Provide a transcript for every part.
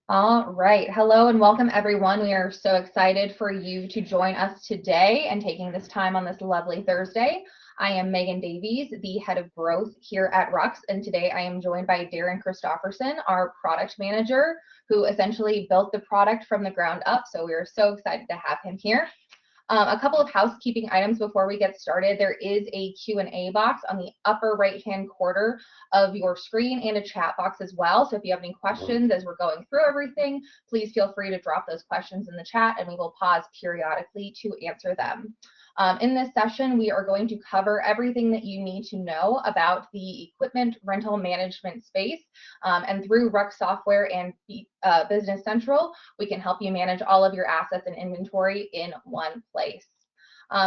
All right. Hello and welcome, everyone. We are so excited for you to join us today and taking this time on this lovely Thursday. I am Megan Davies, the head of growth here at RUX, and today I am joined by Darren Christofferson, our product manager, who essentially built the product from the ground up. So we are so excited to have him here. A couple of housekeeping items before we get started. There is a Q&A box on the upper right-hand corner of your screen and a chat box as well. So if you have any questions as we're going through everything, please feel free to drop those questions in the chat and we will pause periodically to answer them. In this session, we are going to cover everything that you need to know about the equipment rental management space. And through RUX software and Business Central, we can help you manage all of your assets and inventory in one place.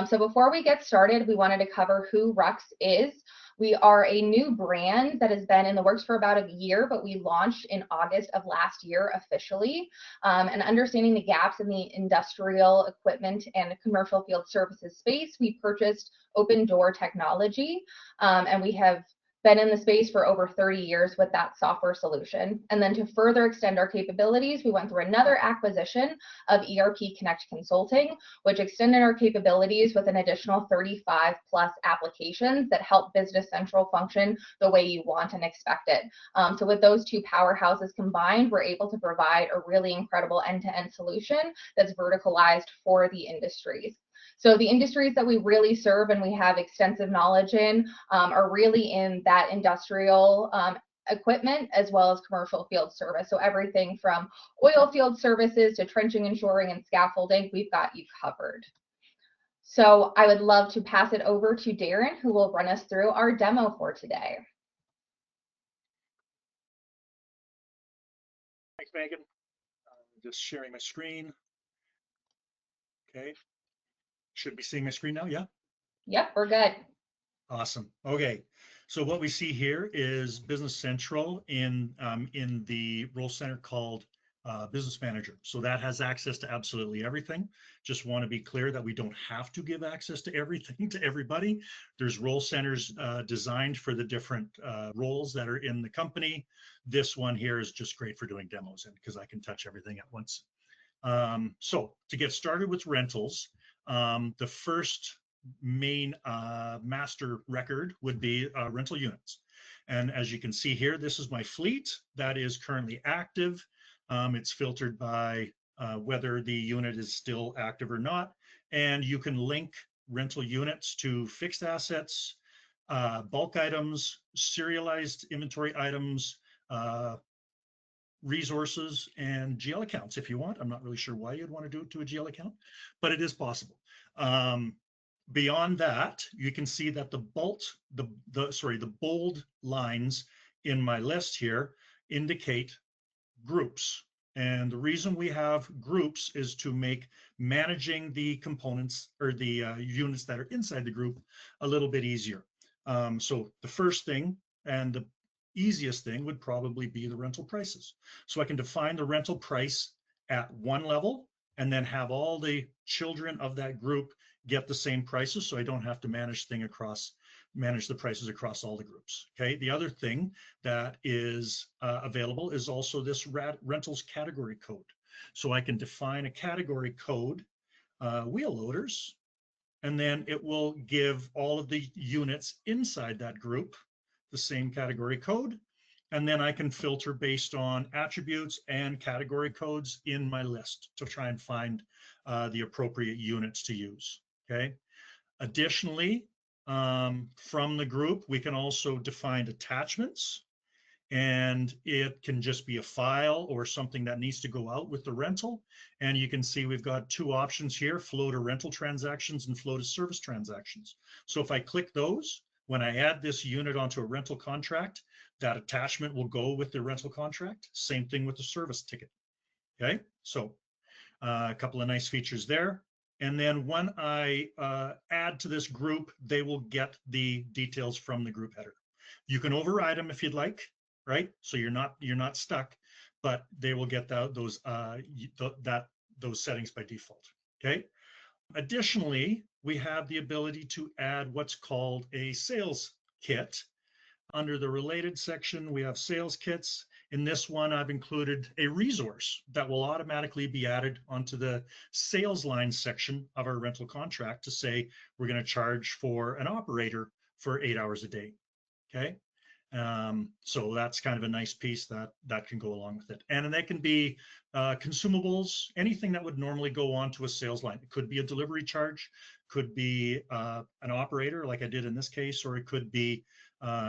So before we get started, we wanted to cover who RUX is. We are a new brand that has been in the works for about a year, but we launched in August of last year officially. And understanding the gaps in the industrial equipment and commercial field services space, we purchased Open Door Technology, and we have been in the space for over 30 years with that software solution. And then to further extend our capabilities, we went through another acquisition of ERP Connect Consulting, which extended our capabilities with an additional 35 plus applications that help Business Central function the way you want and expect it. So with those two powerhouses combined, we're able to provide a really incredible end-to-end solution that's verticalized for the industries. So the industries that we really serve and we have extensive knowledge in are really in that industrial equipment as well as commercial field service. So everything from oil field services to trenching and shoring and scaffolding, we've got you covered. So I would love to pass it over to Darren, who will run us through our demo for today. Thanks, Megan. Just sharing my screen. Okay. Should be seeing my screen now, yeah? Yep, we're good. Awesome. Okay, so what we see here is Business Central in the role center called Business Manager. So that has access to absolutely everything. Just want to be clear that we don't have to give access to everything to everybody. There's role centers designed for the different roles that are in the company. This one here is just great for doing demos and because I can touch everything at once. So to get started with rentals, the first main master record would be rental units. And as you can see here, this is my fleet that is currently active. It's filtered by whether the unit is still active or not. And you can link rental units to fixed assets, bulk items, serialized inventory items, resources, and GL accounts if you want. I'm not really sure why you'd want to do it to a GL account, but it is possible. Beyond that, you can see that the bold lines in my list here indicate groups. And the reason we have groups is to make managing the components or the units that are inside the group a little bit easier. So the first thing and the easiest thing would probably be the rental prices. So I can define the rental price at one level and then have all the children of that group get the same prices, so I don't have to manage the prices across all the groups. Okay. The other thing that is available is also this rentals category code. So I can define a category code, wheel loaders, and then it will give all of the units inside that group the same category code. And then I can filter based on attributes and category codes in my list to try and find the appropriate units to use. Okay. Additionally, from the group, we can also define attachments, and it can just be a file or something that needs to go out with the rental. And you can see we've got two options here: flow to rental transactions and flow to service transactions. So if I click those, when I add this unit onto a rental contract, that attachment will go with the rental contract. Same thing with the service ticket. Okay, so a couple of nice features there. And then when I add to this group, they will get the details from the group header. You can override them if you'd like, right? So you're not stuck, but they will get those settings by default. Okay. Additionally, we have the ability to add what's called a sales kit. Under the related section, we have sales kits, In this one, I've included a resource that will automatically be added onto the sales line section of our rental contract to say we're going to charge for an operator for 8 hours a day. Okay. So that's kind of a nice piece that can go along with it. And they can be consumables, anything that would normally go onto a sales line. It could be a delivery charge, could be an operator like I did in this case, or it could be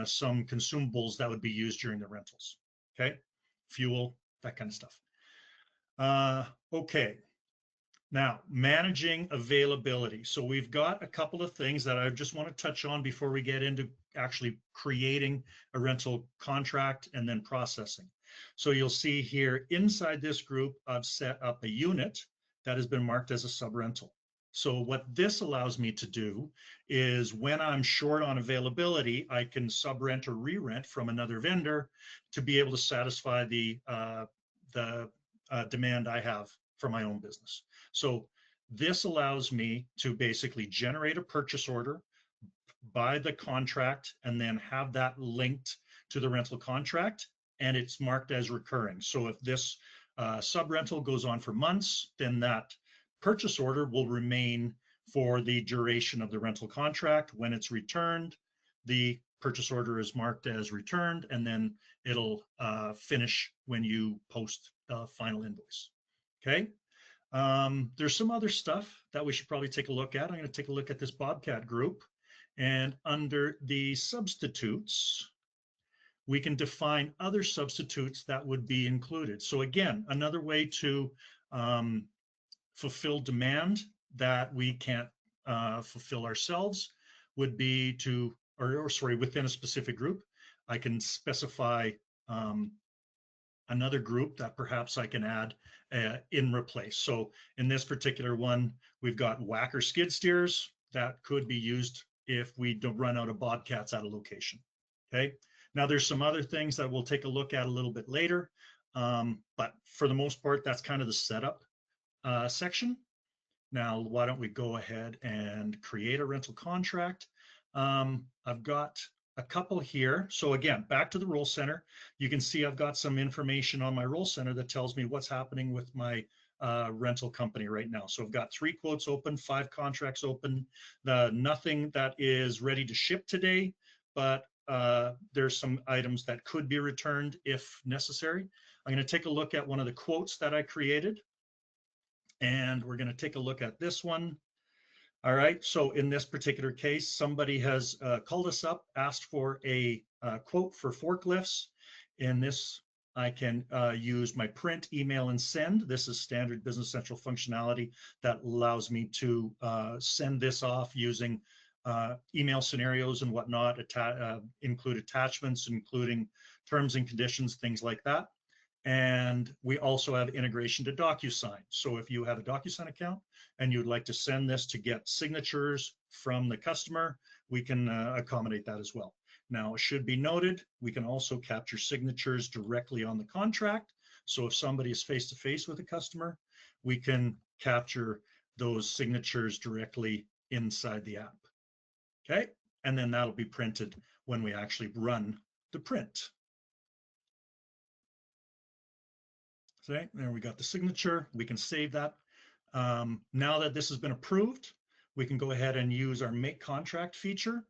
some consumables that would be used during the rentals. Okay, fuel, that kind of stuff. Okay. Now, managing availability. So we've got a couple of things that I just want to touch on before we get into actually creating a rental contract and then processing. So you'll see here inside this group, I've set up a unit that has been marked as a sub-rental. So what this allows me to do is when I'm short on availability, I can sub-rent or re-rent from another vendor to be able to satisfy the demand I have for my own business. So this allows me to basically generate a purchase order, buy the contract, and then have that linked to the rental contract, and it's marked as recurring. So if this sub-rental goes on for months, then that purchase order will remain for the duration of the rental contract. When it's returned, the purchase order is marked as returned, and then it'll finish when you post the final invoice. Okay. There's some other stuff that we should probably take a look at. I'm going to take a look at this Bobcat group, and under the substitutes, we can define other substitutes that would be included. So again, another way to fulfill demand that we can't fulfill ourselves would be to, or sorry, within a specific group, I can specify another group that perhaps I can add in replace. So in this particular one, we've got whacker skid steers that could be used if we don't run out of Bobcats at a location. Okay. Now there's some other things that we'll take a look at a little bit later. But for the most part, that's kind of the setup section. Now, why don't we go ahead and create a rental contract? I've got a couple here. So again, back to the role center, you can see I've got some information on my role center that tells me what's happening with my rental company right now. So I've got 3 quotes open, 5 contracts open, nothing that is ready to ship today, but there's some items that could be returned if necessary. I'm going to take a look at one of the quotes that I created, and we're going to take a look at this one. All right, so in this particular case, somebody has called us up, asked for a quote for forklifts. In this, I can use my print, email, and send. This is standard Business Central functionality that allows me to send this off using email scenarios and whatnot, include attachments, including terms and conditions, things like that. And we also have integration to DocuSign. So if you have a DocuSign account and you'd like to send this to get signatures from the customer, we can accommodate that as well. Now, it should be noted, we can also capture signatures directly on the contract. So if somebody is face-to-face with a customer, we can capture those signatures directly inside the app. Okay, and then that'll be printed when we actually run the print. Okay, there we got the signature. We can save that. Now that this has been approved, we can go ahead and use our make contract feature.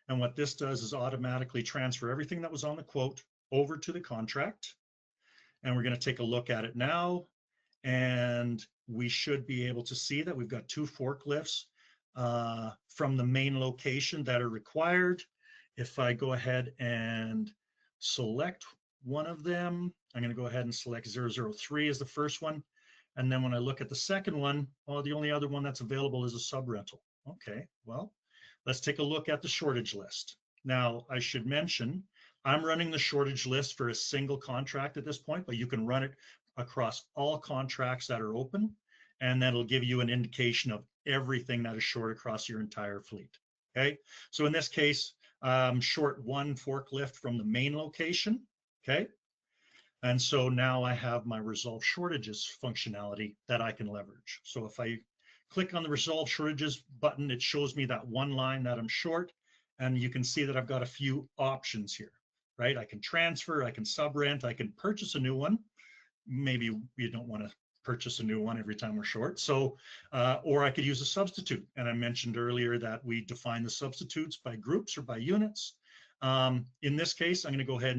And what this does is automatically transfer everything that was on the quote over to the contract. And we're going to take a look at it now. And we should be able to see that we've got 2 forklifts from the main location that are required. If I go ahead and select one of them, I'm going to go ahead and select 003 as the first one. And then when I look at the second one, oh, the only other one that's available is a sub-rental. Okay, well, let's take a look at the shortage list. Now, I should mention, I'm running the shortage list for a single contract at this point, but you can run it across all contracts that are open, and that'll give you an indication of everything that is short across your entire fleet. Okay, so in this case, short 1 forklift from the main location. Okay, and so now I have my resolve shortages functionality that I can leverage. So if I click on the resolve shortages button, it shows me that one line that I'm short, and you can see that I've got a few options here. right? I can transfer, I can sub-rent, I can purchase a new one. Maybe you don't want to purchase a new one every time we're short. So, or I could use a substitute. And I mentioned earlier that we define the substitutes by groups or by units. In this case, I'm going to go ahead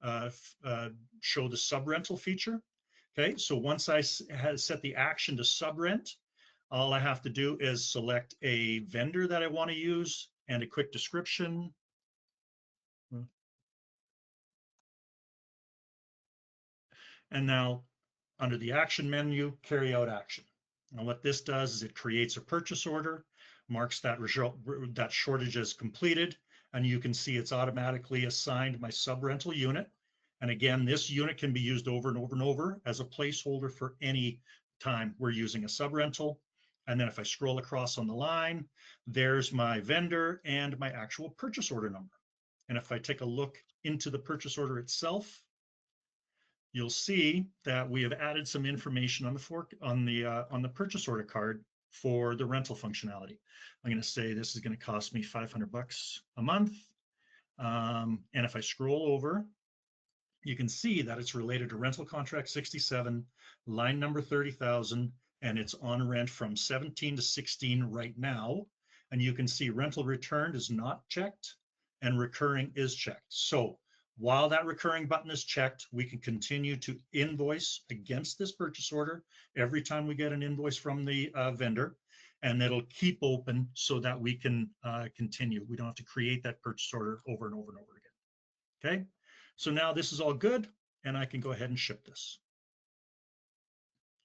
and show the sub-rental feature. Okay, so once I set the action to sub-rent, all I have to do is select a vendor that I want to use and a quick description. And now under the action menu, carry out action. And what this does is it creates a purchase order, marks that that shortage as completed, and you can see it's automatically assigned my sub-rental unit. And again, this unit can be used over and over and over as a placeholder for any time we're using a sub-rental. And then if I scroll across on the line, there's my vendor and my actual purchase order number. And if I take a look into the purchase order itself, you'll see that we have added some information on the purchase order card for the rental functionality. I'm going to say this is going to cost me $500 a month. And if I scroll over, you can see that it's related to rental contract 67, line number 30,000, and it's on rent from 17 to 16 right now. And you can see rental returned is not checked and recurring is checked. So while that recurring button is checked, we can continue to invoice against this purchase order every time we get an invoice from the vendor, and it'll keep open so that we can continue. We don't have to create that purchase order over and over and over again. Okay, so now this is all good, and I can go ahead and ship this.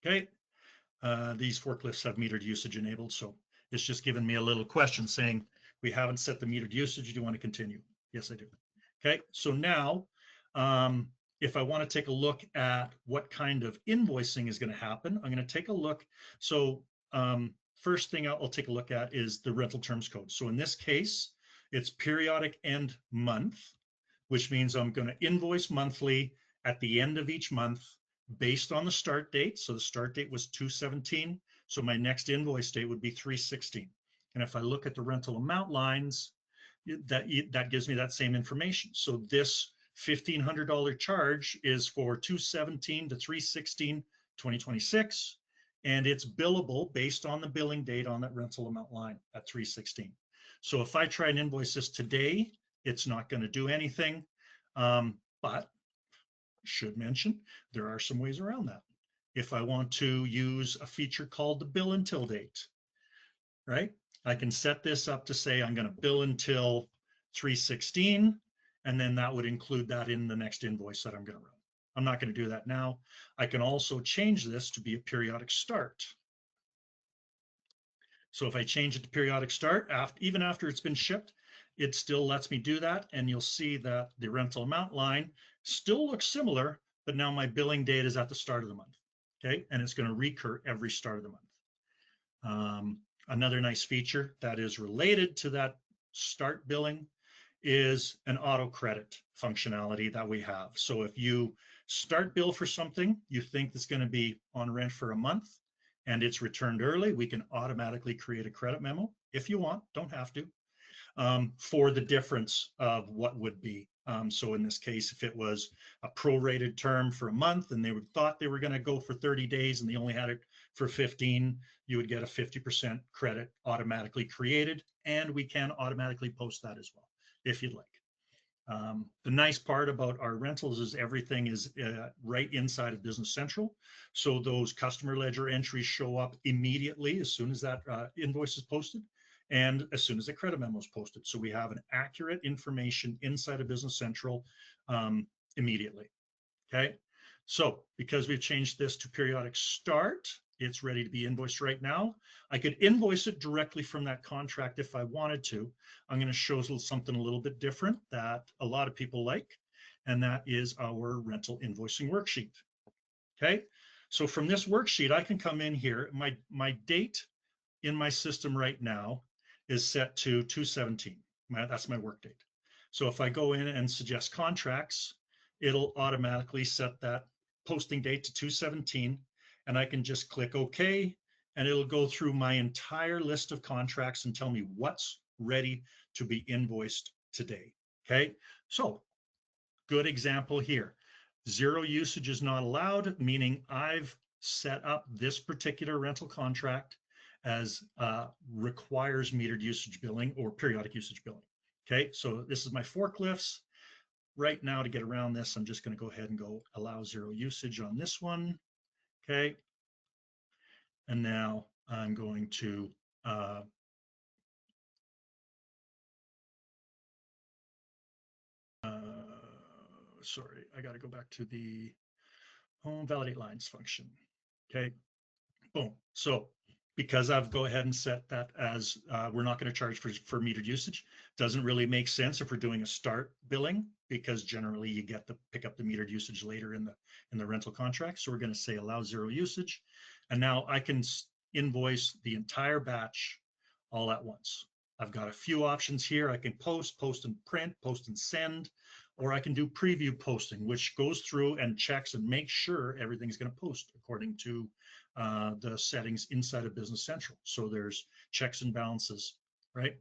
Okay, these forklifts have metered usage enabled, so it's just giving me a little question saying, we haven't set the metered usage, do you want to continue? Yes, I do. Okay, so now if I want to take a look at what kind of invoicing is going to happen, I'm going to take a look. So first thing I'll take a look at is the rental terms code. So in this case, it's periodic end month, which means I'm going to invoice monthly at the end of each month based on the start date. So the start date was 2/17. So my next invoice date would be 3/16. And if I look at the rental amount lines, that gives me that same information. So this $1,500 charge is for 2/17 to 3/16, 2026, and it's billable based on the billing date on that rental amount line at 3/16. So if I try and invoice this today, it's not going to do anything, but should mention there are some ways around that. If I want to use a feature called the bill until date, right? I can set this up to say I'm going to bill until 3/16, and then that would include that in the next invoice that I'm going to run. I'm not going to do that now. I can also change this to be a periodic start. So if I change it to periodic start, even after it's been shipped, it still lets me do that. And you'll see that the rental amount line still looks similar, but now my billing date is at the start of the month. Okay, and it's going to recur every start of the month. Another nice feature that is related to that start billing is an auto credit functionality that we have. So if you start bill for something you think that's going to be on rent for a month and it's returned early, we can automatically create a credit memo if you want, don't have to, for the difference of what would be. So in this case, if it was a prorated term for a month and they thought they were going to go for 30 days and they only had it for 15, you would get a 50% credit automatically created, and we can automatically post that as well if you'd like. The nice part about our rentals is everything is right inside of Business Central. So those customer ledger entries show up immediately as soon as that invoice is posted and as soon as the credit memo is posted. So we have an accurate information inside of Business Central immediately. Okay, so because we've changed this to periodic start, it's ready to be invoiced right now. I could invoice it directly from that contract if I wanted to. I'm going to show something a little bit different that a lot of people like, and that is our rental invoicing worksheet. Okay, so from this worksheet, I can come in here. My date in my system right now is set to 2/17. That's my work date. So if I go in and suggest contracts, it'll automatically set that posting date to 2/17, and I can just click OK, and it'll go through my entire list of contracts and tell me what's ready to be invoiced today. Okay, so good example here. Zero usage is not allowed, meaning I've set up this particular rental contract as requires metered usage billing or periodic usage billing. Okay, so this is my forklifts. Right now, to get around this, I'm just going to go ahead and go allow zero usage on this one. Okay, and now I'm going to sorry, I got to go back to the home validate lines function. Okay, boom. So because I've go ahead and set that as we're not going to charge for metered usage, doesn't really make sense if we're doing a start billing, because generally you get to pick up the metered usage later in the rental contract. So we're going to say allow zero usage, and now I can invoice the entire batch all at once. I've got a few options here. I can post and print, post and send, or I can do preview posting, which goes through and checks and makes sure everything's going to post according to the settings inside of Business Central. So there's checks and balances, right?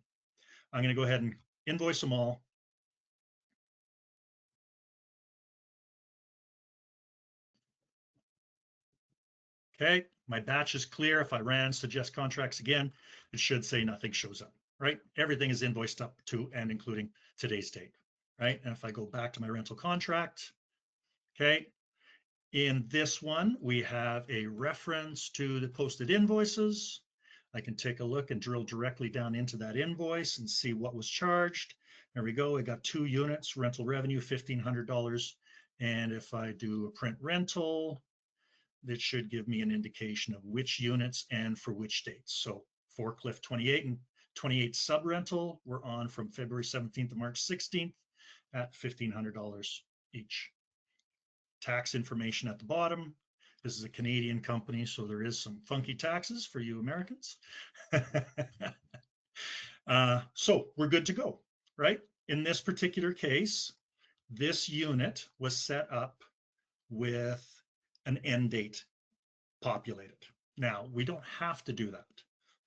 I'm going to go ahead and invoice them all. Okay, my batch is clear. If I ran suggest contracts again, it should say nothing shows up, right? Everything is invoiced up to and including today's date, right? And if I go back to my rental contract, okay, in this one, we have a reference to the posted invoices. I can take a look and drill directly down into that invoice and see what was charged. There we go. I got 2 units, rental revenue, $1,500. And if I do a print rental, that should give me an indication of which units and for which dates. So forklift 28 and 28 sub rental were on from February 17th to March 16th at $1,500 each. Tax information at the bottom. This is a Canadian company, so there is some funky taxes for you Americans. So we're good to go, right? In this particular case, this unit was set up with an end date populated. Now, we don't have to do that,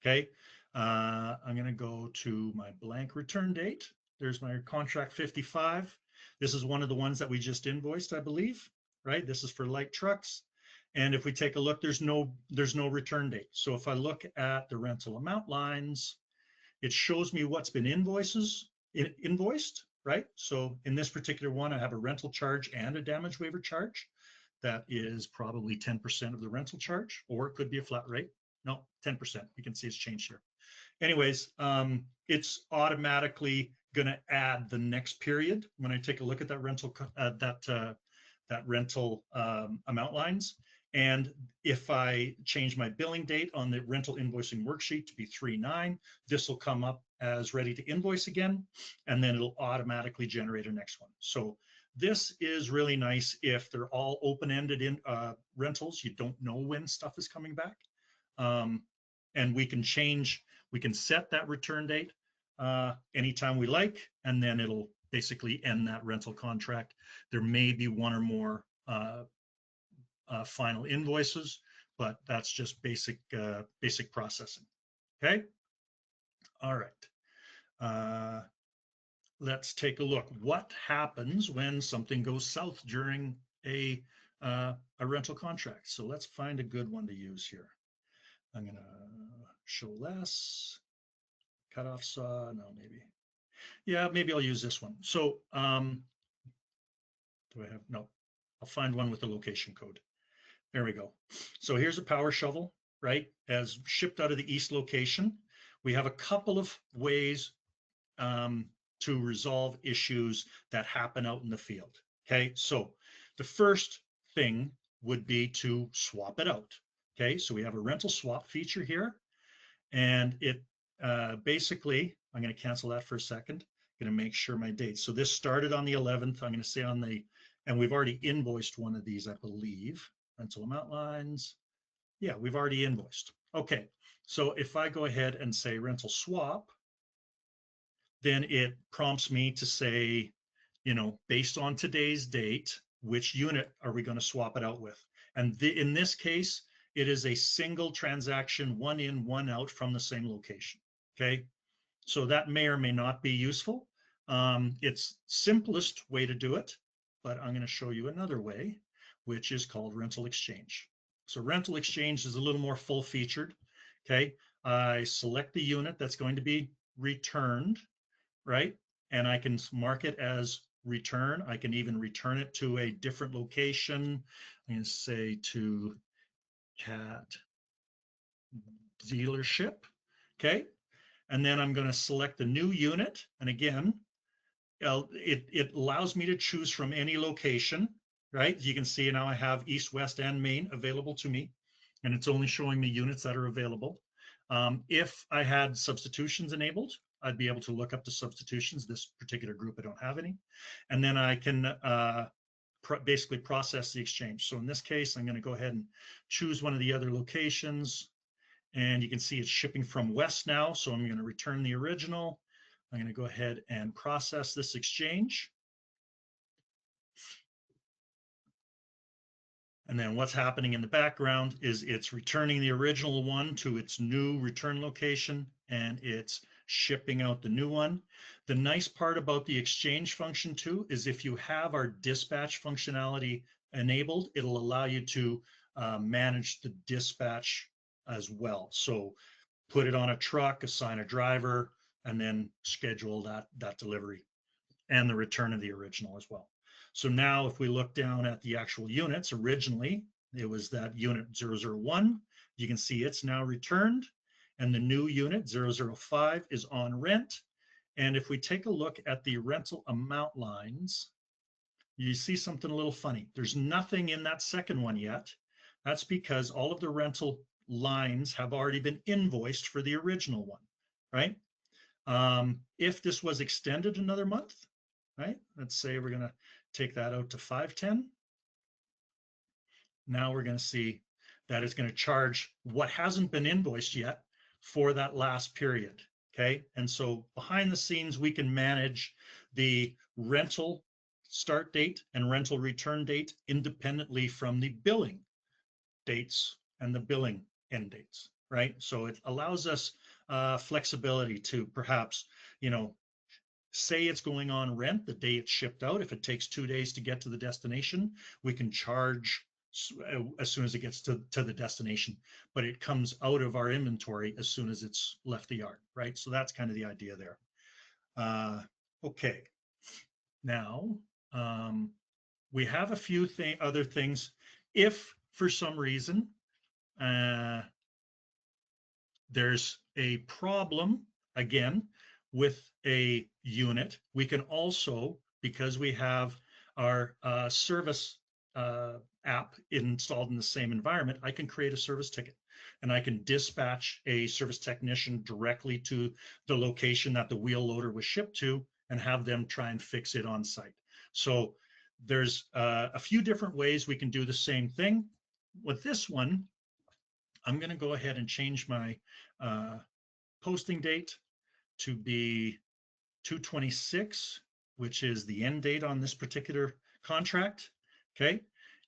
okay? I'm going to go to my blank return date. There's my contract 55. This is one of the ones that we just invoiced, I believe, right? This is for light trucks. And if we take a look, there's no return date. So if I look at the rental amount lines, it shows me what's been invoiced, right? So in this particular one, I have a rental charge and a damage waiver charge. That is probably 10% of the rental charge, or it could be a flat rate. No, 10%. You can see it's changed here. Anyways, it's automatically going to add the next period when I take a look at that rental amount lines. And if I change my billing date on the rental invoicing worksheet to be 3/9, this will come up as ready to invoice again, and then it'll automatically generate a next one. So this is really nice if they're all open-ended in rentals. You don't know when stuff is coming back. And we can set that return date anytime we like, and then it'll basically end that rental contract. There may be one or more final invoices, but that's just basic processing. Okay. All right. Let's take a look. What happens when something goes south during a rental contract? So let's find a good one to use here. I'm going to show less, cutoff saw. No, maybe. Yeah, maybe I'll use this one. So do I have? No, I'll find one with the location code. There we go. So here's a power shovel, right? As shipped out of the east location. We have a couple of ways to resolve issues that happen out in the field. Okay, so the first thing would be to swap it out. Okay, so we have a rental swap feature here, and it basically, I'm going to cancel that for a second. I'm going to make sure my date. So this started on the 11th. I'm going to say on the, and we've already invoiced one of these, I believe. Rental amount lines. Yeah, we've already invoiced. Okay, so if I go ahead and say rental swap, then it prompts me to say, based on today's date, which unit are we going to swap it out with? And in this case, it is a single transaction, one in, one out from the same location. Okay, so that may or may not be useful. It's simplest way to do it, but I'm going to show you another way, which is called rental exchange. So rental exchange is a little more full featured. Okay, I select the unit that's going to be returned, right? And I can mark it as return. I can even return it to a different location. I'm going to say to cat dealership. Okay, and then I'm going to select the new unit. And again, it allows me to choose from any location, right? You can see now I have East, West, and Main available to me, and it's only showing me units that are available. If I had substitutions enabled, I'd be able to look up the substitutions. This particular group, I don't have any. And then I can basically process the exchange. So in this case, I'm going to go ahead and choose one of the other locations. And you can see it's shipping from West now. So I'm going to return the original. I'm going to go ahead and process this exchange. And then what's happening in the background is it's returning the original one to its new return location, and it's shipping out the new one. The nice part about the exchange function too is if you have our dispatch functionality enabled, it'll allow you to manage the dispatch as well. So put it on a truck, assign a driver, and then schedule that delivery and the return of the original as well. So now if we look down at the actual units, originally it was that unit 001. You can see it's now returned, and the new unit 005 is on rent. And if we take a look at the rental amount lines, you see something a little funny. There's nothing in that second one yet. That's because all of the rental lines have already been invoiced for the original one, right? If this was extended another month, right? Let's say we're going to take that out to 510. Now we're going to see that it's going to charge what hasn't been invoiced yet for that last period. Okay. And so behind the scenes, we can manage the rental start date and rental return date independently from the billing dates and the billing end dates, right? So it allows us flexibility to perhaps, say it's going on rent the day it's shipped out. If it takes 2 days to get to the destination, we can charge as soon as it gets to the destination, but it comes out of our inventory as soon as it's left the yard, right? So that's kind of the idea there. Okay, now we have a few other things. If for some reason there's a problem, again, with a unit, we can also, because we have our service app installed in the same environment, I can create a service ticket and I can dispatch a service technician directly to the location that the wheel loader was shipped to and have them try and fix it on site. So there's a few different ways we can do the same thing. With this one, I'm going to go ahead and change my posting date to be 2/26, which is the end date on this particular contract. Okay.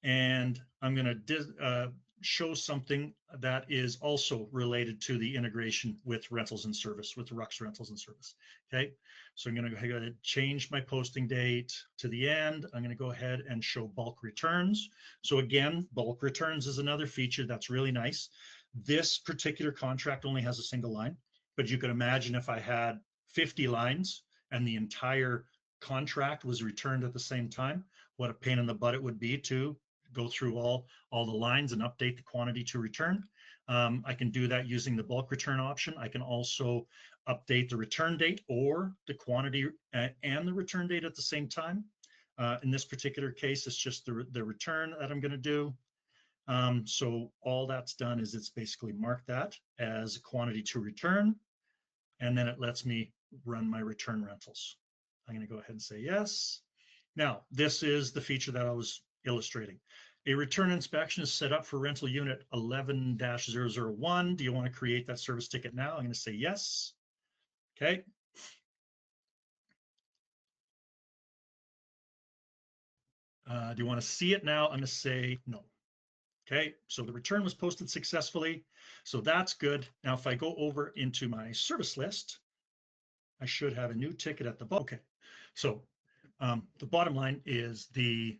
And I'm going to show something that is also related to the integration with rentals and service, with RUX Rentals and Service. Okay. So I'm going to go ahead and change my posting date to the end. I'm going to go ahead and show bulk returns. So again, bulk returns is another feature that's really nice. This particular contract only has a single line, but you could imagine if I had 50 lines and the entire contract was returned at the same time, what a pain in the butt it would be to go through all the lines and update the quantity to return. I can do that using the bulk return option. I can also update the return date or the quantity and the return date at the same time. In this particular case, it's just the return that I'm going to do. So all that's done is it's basically marked that as a quantity to return, and then it lets me run my return rentals. I'm going to go ahead and say yes. Now, this is the feature that I was illustrating. A return inspection is set up for rental unit 11-001. Do you want to create that service ticket now? I'm going to say yes. Okay. Do you want to see it now? I'm going to say no. Okay, so the return was posted successfully. So that's good. Now, if I go over into my service list, I should have a new ticket at the bottom. Okay, so The bottom line is the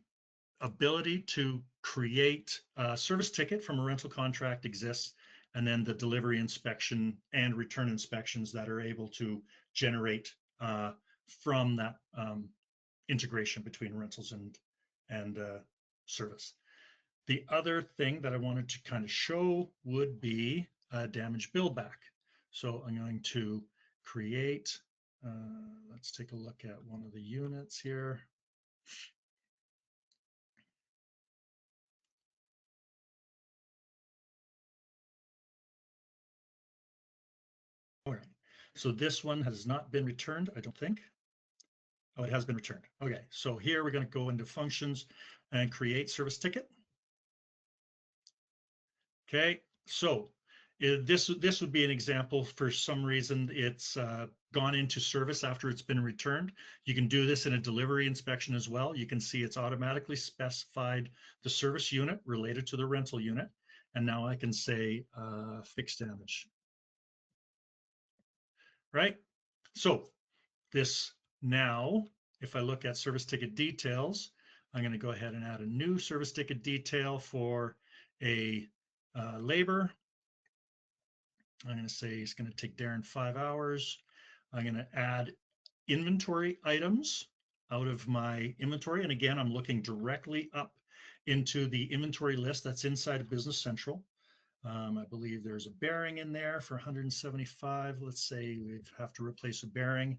ability to create a service ticket from a rental contract exists, and then the delivery inspection and return inspections that are able to generate from that integration between rentals and service. The other thing that I wanted to kind of show would be a damage bill back. So I'm going to create, let's take a look at one of the units here. All right, so this one has not been returned, I don't think. Oh, it has been returned. Okay, so here we're going to go into functions and create service ticket. Okay, so this would be an example. For some reason, it's gone into service after it's been returned. You can do this in a delivery inspection as well. You can see it's automatically specified the service unit related to the rental unit. And now I can say fixed damage. Right? So this now, if I look at service ticket details, I'm going to go ahead and add a new service ticket detail for a labor. I'm going to say it's going to take Darren 5 hours. I'm going to add inventory items out of my inventory. And again, I'm looking directly up into the inventory list that's inside of Business Central. I believe there's a bearing in there for 175. Let's say we have to replace a bearing.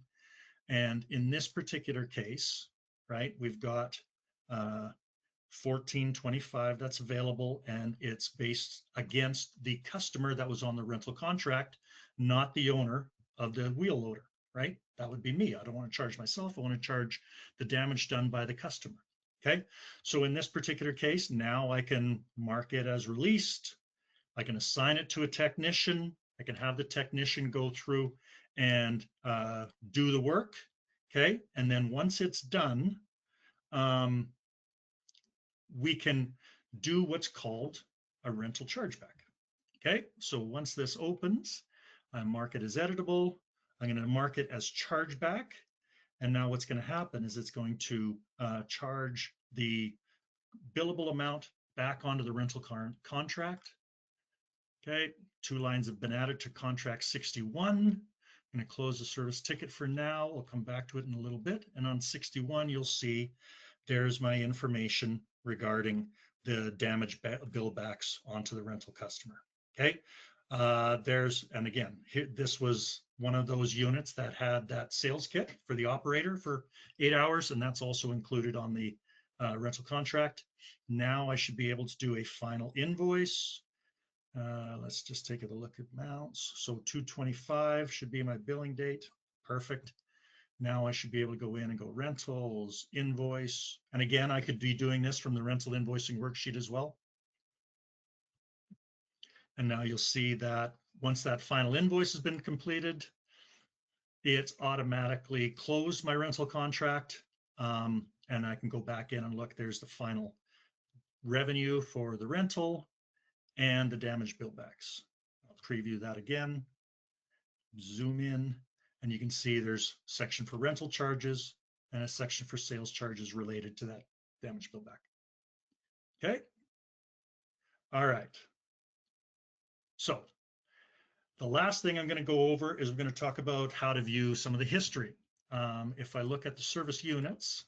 And in this particular case, right, we've got 1425 that's available, and it's based against the customer that was on the rental contract, not the owner of the wheel loader, right? That would be me. I don't want to charge myself. I want to charge the damage done by the customer. Okay, so in this particular case, now I can mark it as released. I can assign it to a technician. I can have the technician go through and do the work. Okay, and then once it's done, we can do what's called a rental chargeback. Okay, so once this opens, I mark it as editable. I'm going to mark it as chargeback. And now what's going to happen is it's going to charge the billable amount back onto the rental contract. Okay, 2 lines have been added to contract 61. I'm going to close the service ticket for now. I'll come back to it in a little bit. And on 61, you'll see there's my information regarding the damage bill backs onto the rental customer. Okay, and again, this was one of those units that had that sales kit for the operator for 8 hours, and that's also included on the rental contract. Now I should be able to do a final invoice. Let's just take a look at amounts. So 225 should be my billing date. Perfect. Now I should be able to go in and go rentals, invoice. And again, I could be doing this from the rental invoicing worksheet as well. And now you'll see that once that final invoice has been completed, it's automatically closed my rental contract. And I can go back in and look, there's the final revenue for the rental and the damage bill backs. I'll preview that again, zoom in, and you can see there's a section for rental charges and a section for sales charges related to that damage bill back. Okay. All right. So the last thing I'm going to go over is we're going to talk about how to view some of the history. If I look at the service units,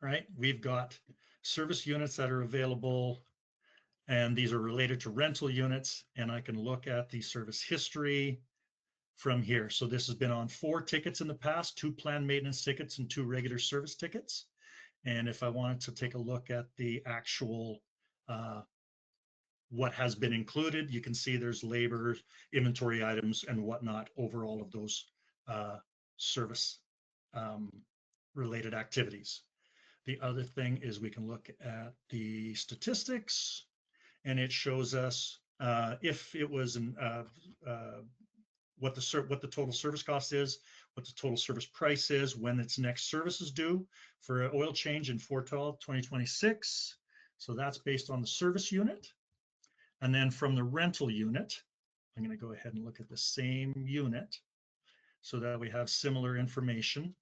right, we've got service units that are available, and these are related to rental units, and I can look at the service history from here. So this has been on 4 tickets in the past, 2 planned maintenance tickets and 2 regular service tickets. And if I wanted to take a look at the actual what has been included, you can see there's labor, inventory items, and whatnot over all of those service related activities. The other thing is we can look at the statistics, and it shows us if it was what the total service cost is, what the total service price is, when its next service is due for an oil change in 4/12/2026. So that's based on the service unit. And then from the rental unit, I'm going to go ahead and look at the same unit so that we have similar information.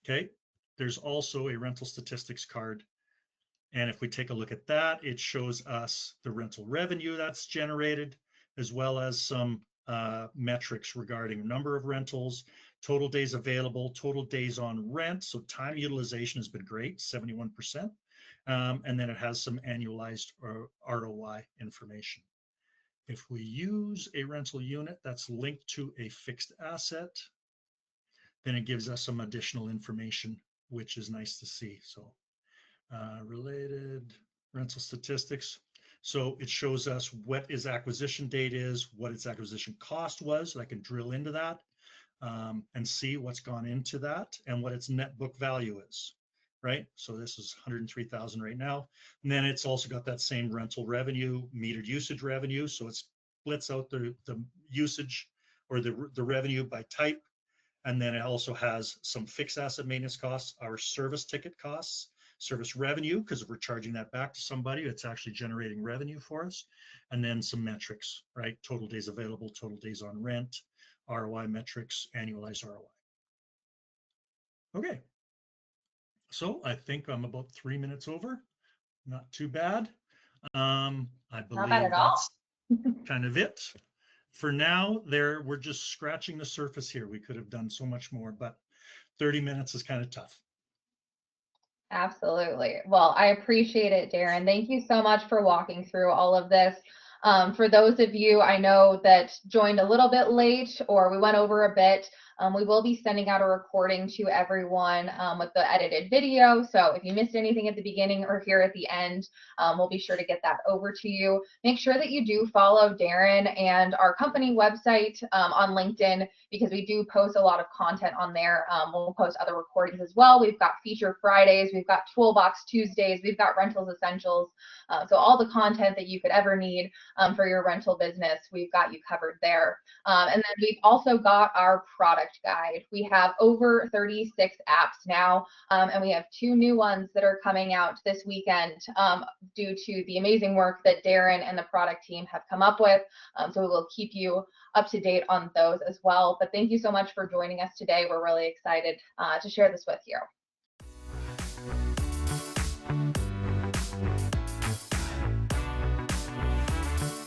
Okay. There's also a rental statistics card. And if we take a look at that, it shows us the rental revenue that's generated, as well as some metrics regarding number of rentals, total days available, total days on rent. So time utilization has been great, 71%. And then it has some annualized ROI information. If we use a rental unit that's linked to a fixed asset, then it gives us some additional information, which is nice to see. So related rental statistics. So it shows us what its acquisition date is, what its acquisition cost was. So I can drill into that and see what's gone into that and what its net book value is, right? So this is 103,000 right now. And then it's also got that same rental revenue, metered usage revenue. So it splits out the usage or the revenue by type. And then it also has some fixed asset maintenance costs, our service ticket costs, service revenue, because if we're charging that back to somebody, it's actually generating revenue for us. And then some metrics, right? Total days available, total days on rent, ROI metrics, annualized ROI. Okay. So I think I'm about 3 minutes over. Not too bad. I Not bad believe at all. that's kind of it. For now, we're just scratching the surface here. We could have done so much more, but 30 minutes is kind of tough. Absolutely. Well, I appreciate it, Darren. Thank you so much for walking through all of this. For those of you I know that joined a little bit late or we went over a bit, we will be sending out a recording to everyone with the edited video. So if you missed anything at the beginning or here at the end, we'll be sure to get that over to you. Make sure that you do follow Darren and our company website on LinkedIn, because we do post a lot of content on there. We'll post other recordings as well. We've got Feature Fridays, we've got Toolbox Tuesdays, we've got Rentals Essentials. So all the content that you could ever need for your rental business, we've got you covered there. And then we've also got our product guide. We have over 36 apps now, and we have 2 new ones that are coming out this weekend due to the amazing work that Darren and the product team have come up with. So we will keep you up to date on those as well. But thank you so much for joining us today. We're really excited to share this with you.